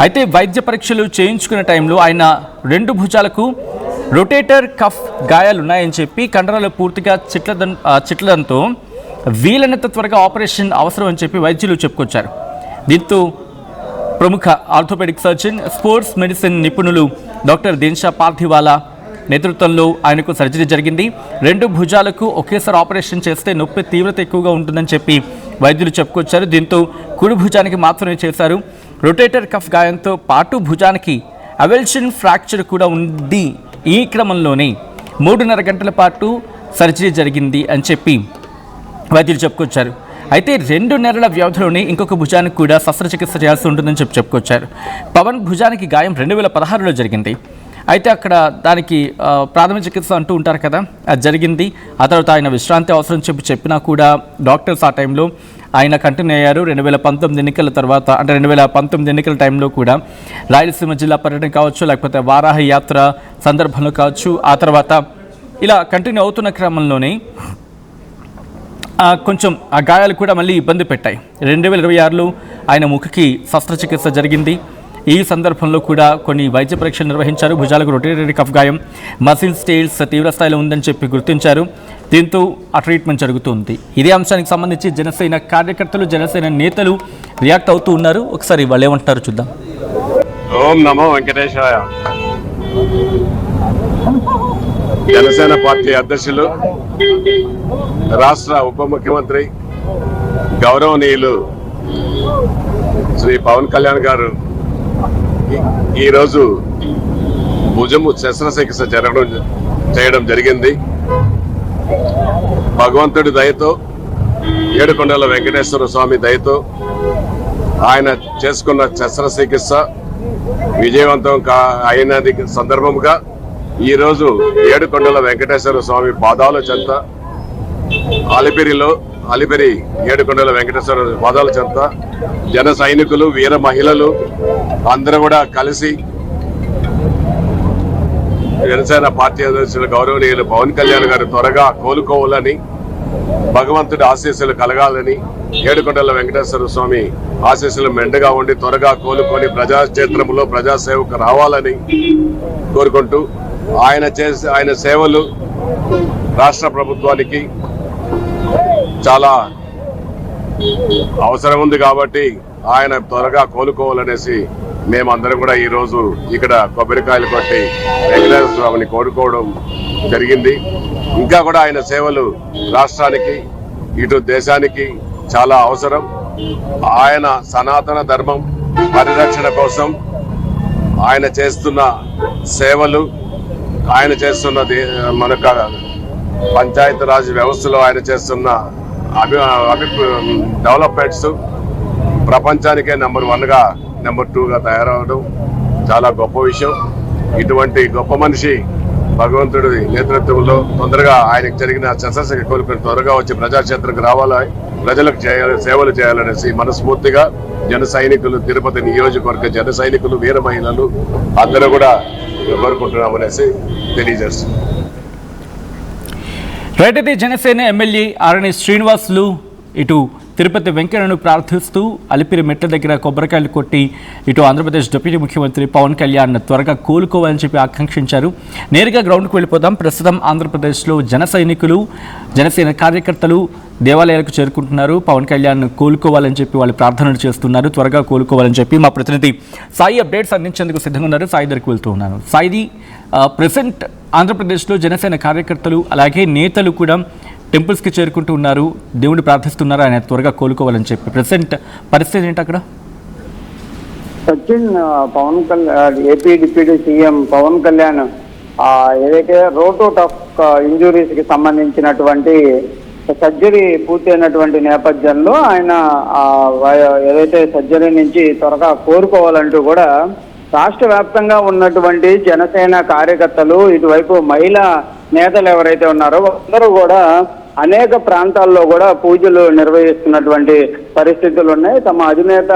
అయితే వైద్య పరీక్షలు చేయించుకునే టైంలో ఆయన 2 భుజాలకు రొటేటర్ కఫ్ గాయాలున్నాయని చెప్పి కండరాలు పూర్తిగా చిట్లడంతో వీలైనంత త్వరగా ఆపరేషన్ అవసరం అని చెప్పి వైద్యులు చెప్పుకొచ్చారు. దీంతో ప్రముఖ ఆర్థోపెడిక్ సర్జన్, స్పోర్ట్స్ మెడిసిన్ నిపుణులు డాక్టర్ దిన్షా పార్థివాలా నేతృత్వంలో ఆయనకు సర్జరీ జరిగింది. 2 భుజాలకు ఒకేసారి ఆపరేషన్ చేస్తే నొప్పి తీవ్రత ఎక్కువగా ఉంటుందని చెప్పి వైద్యులు చెప్పుకొచ్చారు. దీంతో కుడి భుజానికి మాత్రమే చేశారు. రొటేటర్ కఫ్ గాయంతో పాటు భుజానికి అవెల్షన్ ఫ్రాక్చర్ కూడా ఉంది. ఈ క్రమంలోనే 3.5 గంటల పాటు సర్జరీ జరిగింది అని చెప్పి వైద్యులు చెప్పుకొచ్చారు. అయితే 2 నెలల వ్యవధిలోనే ఇంకొక భుజానికి కూడా శస్త్రచికిత్స చేయాల్సి ఉంటుందని చెప్పుకొచ్చారు. పవన్ భుజానికి గాయం 2016లో జరిగింది. అయితే అక్కడ దానికి ప్రాథమిక చికిత్స అంటూ ఉంటారు కదా, అది జరిగింది. ఆ తర్వాత ఆయన విశ్రాంతి అవసరం చెప్పినా కూడా డాక్టర్స్ ఆ టైంలో ఆయన కంటిన్యూ అయ్యారు. 2019 ఎన్నికల తర్వాత, అంటే 2019 ఎన్నికల టైంలో కూడా రాయలసీమ జిల్లా పర్యటన కావచ్చు, లేకపోతే వారాహ యాత్ర సందర్భంలో కావచ్చు, ఆ తర్వాత ఇలా కంటిన్యూ అవుతున్న క్రమంలోనే కొంచెం ఆ గాయాలు కూడా మళ్ళీ ఇబ్బంది పెట్టాయి. 2026లో ఆయన ముఖకి శస్త్రచికిత్స జరిగింది. ఈ సందర్భంలో కూడా కొన్ని వైద్య పరీక్షలు నిర్వహించారు. భుజాలకు రొటేటరీ కఫ్ గాయం, మసిల్ స్టేల్స్ తీవ్ర స్థాయిలో ఉందని చెప్పి గుర్తించారు. దీంతో ఆ ట్రీట్మెంట్ జరుగుతుంది. ఇదే అంశానికి సంబంధించి జనసేన కార్యకర్తలు, జనసేన నేతలు రియాక్ట్ అవుతూ ఉన్నారు. ఒకసారి వాళ్ళు ఏమంటారు చూద్దాం. ఓం నమో వెంకటేశాయ. జనసేన పార్టీ అధ్యక్షులు, రాష్ట్ర ఉప ముఖ్యమంత్రి గౌరవనీయులు శ్రీ పవన్ కళ్యాణ్ గారు ఈరోజు భుజము శస్త్రచికిత్స చేయడం జరిగింది. భగవంతుడి దయతో, ఏడుకొండల వెంకటేశ్వర స్వామి దయతో ఆయన చేసుకున్న శస్త్రచికిత్స విజయవంతం అయినది సందర్భముగా ఈరోజు ఏడుకొండల వెంకటేశ్వర స్వామి పాదాల చెంత అలిపిరి ఏడుకొండల వెంకటేశ్వర పాదాల చెంత జన సైనికులు, వీర మహిళలు అందరూ కూడా కలిసి జనసేన పార్టీ అధ్యక్షులు గౌరవనీయులు పవన్ కళ్యాణ్ గారు త్వరగా కోలుకోవాలని, భగవంతుడి ఆశీస్సులు కలగాలని, ఏడుకొండల వెంకటేశ్వర స్వామి ఆశీస్సులు మెండుగా ఉండి త్వరగా కోలుకొని ప్రజాక్షేత్రంలో ప్రజాసేవకు రావాలని కోరుకుంటూ ఆయన సేవలు రాష్ట్ర ప్రభుత్వానికి చాలా అవసరం ఉంది కాబట్టి ఆయన త్వరగా కోలుకోవాలనేసి మేమందరం కూడా ఈరోజు ఇక్కడ కొబ్బరికాయలు కొట్టి వెంకటేశ్వర స్వామిని కోరుకోవడం జరిగింది. ఇంకా కూడా ఆయన సేవలు రాష్ట్రానికి, ఇటు దేశానికి చాలా అవసరం. ఆయన సనాతన ధర్మం పరిరక్షణ కోసం ఆయన చేస్తున్న సేవలు, ఆయన చేస్తున్న మనకు పంచాయతీరాజ్ వ్యవస్థలో ఆయన చేస్తున్న డెవలప్మెంట్స్ ప్రపంచానికే నెంబర్ 1గా, నెంబర్ 2గా తయారవడం చాలా గొప్ప విషయం. ఇటువంటి గొప్ప మనిషి భగవంతుడి నేతృత్వంలో తొందరగా ఆయనకు జరిగిన శస్త్రచికిత్స కోలుకొని త్వరగా వచ్చి ప్రజాక్షేత్రకు రావాలని, ప్రజలకు సేవలు చేయాలనేసి మనస్ఫూర్తిగా జన సైనికులు, తిరుపతి నియోజకవర్గ జన సైనికులు, వీర మహిళలు అందరూ కూడా కోరుకుంటున్నామనేసి తెలియజేస్తుంది. రైట్. అయితే జనసేన ఎమ్మెల్యే ఆరణి శ్రీనివాసులు ఇటు తిరుపతి వెంకయ్యను ప్రార్థిస్తూ అలిపిరి మెట్ల దగ్గర కొబ్బరికాయలు కొట్టి ఇటు ఆంధ్రప్రదేశ్ డిప్యూటీ ముఖ్యమంత్రి పవన్ కళ్యాణ్ త్వరగా కోలుకోవాలని చెప్పి ఆకాంక్షించారు. నేరుగా గ్రౌండ్కి వెళ్ళిపోదాం. ప్రస్తుతం ఆంధ్రప్రదేశ్లో జన సైనికులు, జనసేన కార్యకర్తలు దేవాలయాలకు చేరుకుంటున్నారు. పవన్ కళ్యాణ్ కోలుకోవాలని చెప్పి వాళ్ళు ప్రార్థనలు చేస్తున్నారు. త్వరగా కోలుకోవాలని చెప్పి మా ప్రతినిధి సాయి అప్డేట్స్ అందించేందుకు సిద్ధంగా ఉన్నారు. సాయి దగ్గరికి వెళ్తూ ఉన్నాను. సాయిది ప్రెసెంట్ ఆంధ్రప్రదేశ్లో జనసేన కార్యకర్తలు అలాగే నేతలు కూడా టెంపుల్స్కి చేరుకుంటూ ఉన్నారు, దేవుడిని ప్రార్థిస్తున్నారు ఆయన త్వరగా కోలుకోవాలని చెప్పి. ప్రెసెంట్ పరిస్థితి ఏంటి అక్కడ? Sachin, Pawan Kalyan AP deputy CM Pawan Kalyan ఏదైతే రోటోట్ ఆఫ్ ఇంజురీస్ కి సంబంధించినటువంటి సర్జరీ పూర్తి అయినటువంటి నేపథ్యంలో ఆయన ఏదైతే సర్జరీ నుంచి త్వరగా కోరుకోవాలంటూ కూడా రాష్ట్ర వ్యాప్తంగా ఉన్నటువంటి జనసేన కార్యకర్తలు, ఇటువైపు మహిళా నేతలు ఎవరైతే ఉన్నారో అందరూ కూడా అనేక ప్రాంతాల్లో కూడా పూజలు నిర్వహిస్తున్నటువంటి పరిస్థితులు ఉన్నాయి. తమ అధినేత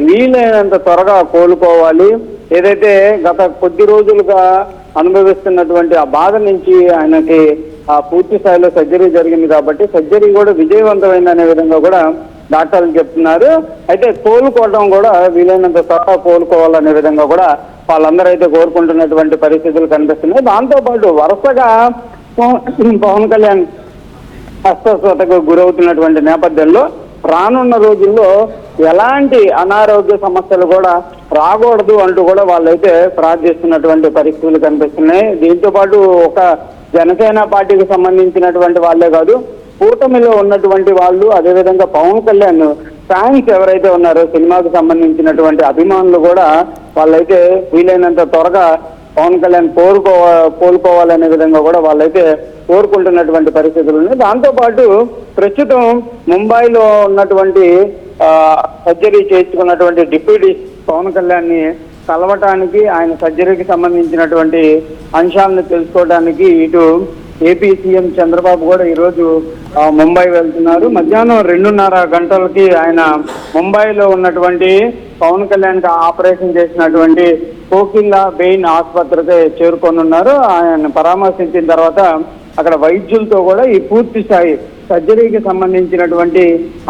వీలైనంత త్వరగా కోలుకోవాలి, ఏదైతే గత కొద్ది రోజులుగా అనుభవిస్తున్నటువంటి ఆ బాధ నుంచి ఆయనకి పూర్తి స్థాయిలో సర్జరీ జరిగింది కాబట్టి సర్జరీ కూడా విజయవంతమైందనే విధంగా కూడా డాక్టర్లు చెప్తున్నారు. అయితే కోలుకోవడం కూడా వీలైనంత త్వరగా కోలుకోవాలనే విధంగా కూడా వాళ్ళందరూ అయితే కోరుకుంటున్నటువంటి పరిస్థితులు కనిపిస్తున్నాయి. దాంతో పాటు వరుసగా పవన్ కళ్యాణ్ అస్వస్థతకు గురవుతున్నటువంటి నేపథ్యంలో రానున్న రోజుల్లో ఎలాంటి అనారోగ్య సమస్యలు కూడా రాకూడదు అంటూ కూడా వాళ్ళైతే ప్రార్థిస్తున్నటువంటి పరిస్థితులు కనిపిస్తున్నాయి. దీంతో పాటు ఒక జనసేన పార్టీకి సంబంధించినటువంటి వాళ్ళే కాదు, కూటమిలో ఉన్నటువంటి వాళ్ళు, అదేవిధంగా పవన్ కళ్యాణ్ ఫ్యాన్స్ ఎవరైతే ఉన్నారో సినిమాకు సంబంధించినటువంటి అభిమానులు కూడా వాళ్ళైతే వీలైనంత త్వరగా పవన్ కళ్యాణ్ కోలుకోవాలనే విధంగా కూడా వాళ్ళైతే కోరుకుంటున్నటువంటి పరిస్థితులు ఉన్నాయి. దాంతో పాటు ప్రస్తుతం ముంబైలో ఉన్నటువంటి సర్జరీ చేయించుకున్నటువంటి డిప్యూటీ పవన్ కళ్యాణ్ ని కలవటానికి, ఆయన సర్జరీకి సంబంధించినటువంటి అంశాలను తెలుసుకోవడానికి ఇటు ఏపీ సీఎం చంద్రబాబు కూడా ఈరోజు ముంబై వెళ్తున్నారు. మధ్యాహ్నం 2:30 గంటలకి ఆయన ముంబైలో ఉన్నటువంటి పవన్ కళ్యాణ్ కి ఆపరేషన్ చేసినటువంటి కోకిల్లా బెయిన్ ఆసుపత్రికి చేరుకొనున్నారు. ఆయన పరామర్శించిన తర్వాత అక్కడ వైద్యులతో కూడా ఈ పూర్తి స్థాయి సర్జరీకి సంబంధించినటువంటి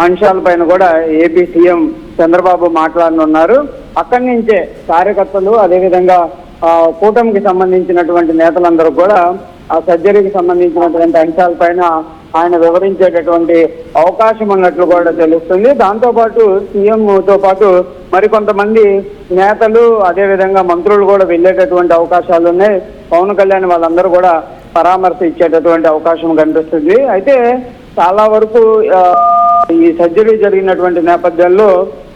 అంశాలపైన కూడా ఏపీ సీఎం చంద్రబాబు మాట్లాడనున్నారు. అక్కడి నుంచే కార్యకర్తలు, అదేవిధంగా కూటమికి సంబంధించినటువంటి నేతలందరూ కూడా ఆ సర్జరీకి సంబంధించినటువంటి అంశాలపైన ఆయన వివరించేటటువంటి అవకాశం ఉన్నట్లు కూడా తెలుస్తుంది. దాంతో పాటు సీఎంతో పాటు మరికొంతమంది నేతలు, అదేవిధంగా మంత్రులు కూడా వెళ్ళేటటువంటి అవకాశాలు ఉన్నాయి. పవన్ కళ్యాణ్ వాళ్ళందరూ కూడా పరామర్శ ఇచ్చేటటువంటి అవకాశం కనిపిస్తుంది. అయితే చాలా వరకు ఈ సర్జరీ జరిగినటువంటి నేపథ్యంలో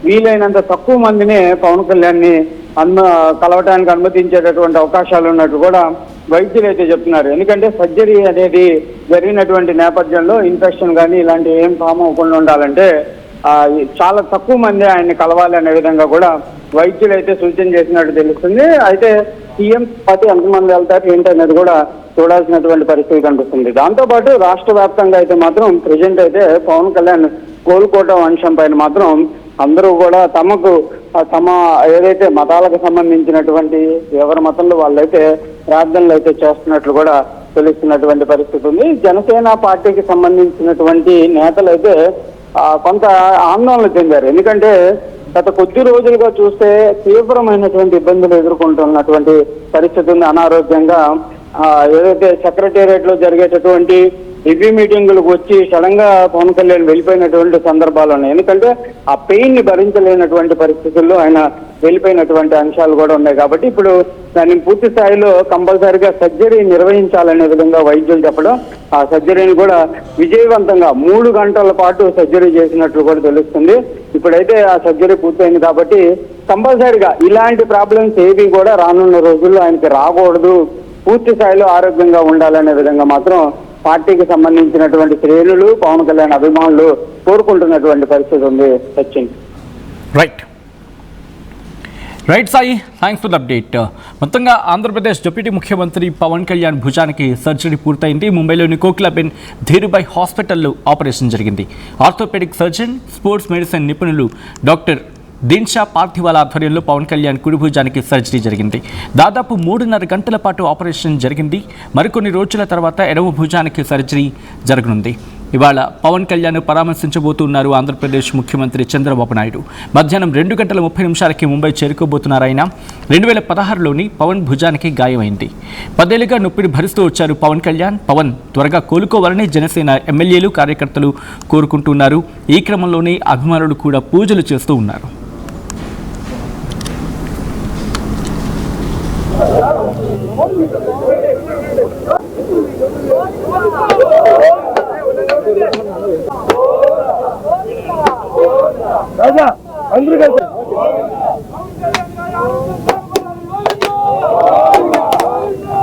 వీలైనంత తక్కువ మందినే పవన్ కళ్యాణ్ ని కలవటానికి అనుమతించేటటువంటి అవకాశాలు ఉన్నట్టు కూడా వైద్యులు అయితే చెప్తున్నారు. ఎందుకంటే సర్జరీ అనేది జరిగినటువంటి నేపథ్యంలో ఇన్ఫెక్షన్ కానీ ఇలాంటి ఏం ఫామ్ అవ్వకుండా ఉండాలంటే చాలా తక్కువ మంది ఆయన్ని కలవాలి అనే విధంగా కూడా వైద్యులు అయితే సూచన చేసినట్టు తెలుస్తుంది. అయితే సీఎం పార్టీ ఎంతమంది వెళ్తారు ఏంటనేది కూడా చూడాల్సినటువంటి పరిస్థితి కనిపిస్తుంది. దాంతో పాటు రాష్ట్ర వ్యాప్తంగా అయితే మాత్రం ప్రజెంట్ అయితే పవన్ కళ్యాణ్ కోలుకోవడం అంశం పైన మాత్రం అందరూ కూడా తమ ఏదైతే మతాలకు సంబంధించినటువంటి ఎవరి మతంలో వాళ్ళైతే ప్రార్థనలు అయితే చేస్తున్నట్లు కూడా తెలుస్తున్నటువంటి పరిస్థితి ఉంది. జనసేన పార్టీకి సంబంధించినటువంటి నేతలు అయితే కొంత ఆందోళన చెందారు. ఎందుకంటే గత కొద్ది రోజులుగా చూస్తే తీవ్రమైనటువంటి ఇబ్బందులు ఎదుర్కొంటున్నటువంటి పరిస్థితి ఉంది. అనారోగ్యంగా ఏదైతే సెక్రటేరియట్ లో జరిగేటటువంటి రివ్యూ మీటింగులకు వచ్చి సడన్ గా పవన్ కళ్యాణ్ వెళ్ళిపోయినటువంటి సందర్భాలు ఉన్నాయి. ఎందుకంటే ఆ పెయిన్ ని భరించలేనటువంటి పరిస్థితుల్లో ఆయన వెళ్ళిపోయినటువంటి అంశాలు కూడా ఉన్నాయి. కాబట్టి ఇప్పుడు దాన్ని పూర్తి స్థాయిలో కంపల్సరీగా సర్జరీ నిర్వహించాలనే విధంగా వైద్యులు చెప్పడం, ఆ సర్జరీని కూడా విజయవంతంగా 3 గంటల పాటు సర్జరీ చేసినట్లు కూడా తెలుస్తుంది. ఇప్పుడైతే ఆ సర్జరీ పూర్తయింది కాబట్టి కంపల్సరీగా ఇలాంటి ప్రాబ్లమ్స్ ఏవి కూడా రానున్న రోజుల్లో ఆయనకి రాకూడదు, పూర్తి స్థాయిలో ఆరోగ్యంగా ఉండాలనే విధంగా మాత్రం పార్టీకి సంబంధించినటువంటి శ్రేణులు, పవన్ కళ్యాణ్ అభిమానులు కోరుకుంటున్నటువంటి పరిస్థితి ఉంది. Sachin. Right Sai, thanks for the update. మొత్తంగా ఆంధ్రప్రదేశ్ డిప్యూటీ ముఖ్యమంత్రి పవన్ కళ్యాణ్ భుజానికి సర్జరీ పూర్తయింది. ముంబైలోని కోకిలాబెన్ ధీరుభాయ్ హాస్పిటల్లో ఆపరేషన్ జరిగింది. ఆర్థోపెడిక్ సర్జన్, స్పోర్ట్స్ మెడిసిన్ నిపుణులు డాక్టర్ దిన్షా పార్థివాల ఆధ్వర్యంలో పవన్ కళ్యాణ్ కుడి భుజానికి సర్జరీ జరిగింది. దాదాపు 3.5 గంటల పాటు ఆపరేషన్ జరిగింది. మరికొన్ని రోజుల తర్వాత ఎడమ భుజానికి సర్జరీ జరగనుంది. ఇవాళ పవన్ కళ్యాణ్ పరామర్శించబోతున్నారు ఆంధ్రప్రదేశ్ ముఖ్యమంత్రి చంద్రబాబు నాయుడు. మధ్యాహ్నం 2:30 ముంబై చేరుకోబోతున్నారు ఆయన. 2016లోని పవన్ భుజానికి గాయమైంది. 10 ఏళ్లుగా నొప్పిని భరిస్తూ వచ్చారు పవన్ కళ్యాణ్. పవన్ త్వరగా కోలుకోవాలని జనసేన ఎమ్మెల్యేలు, కార్యకర్తలు కోరుకుంటున్నారు. ఈ క్రమంలోనే అభిమానులు కూడా పూజలు చేస్తూ ఉన్నారు. రాజా అందరూ కలిసి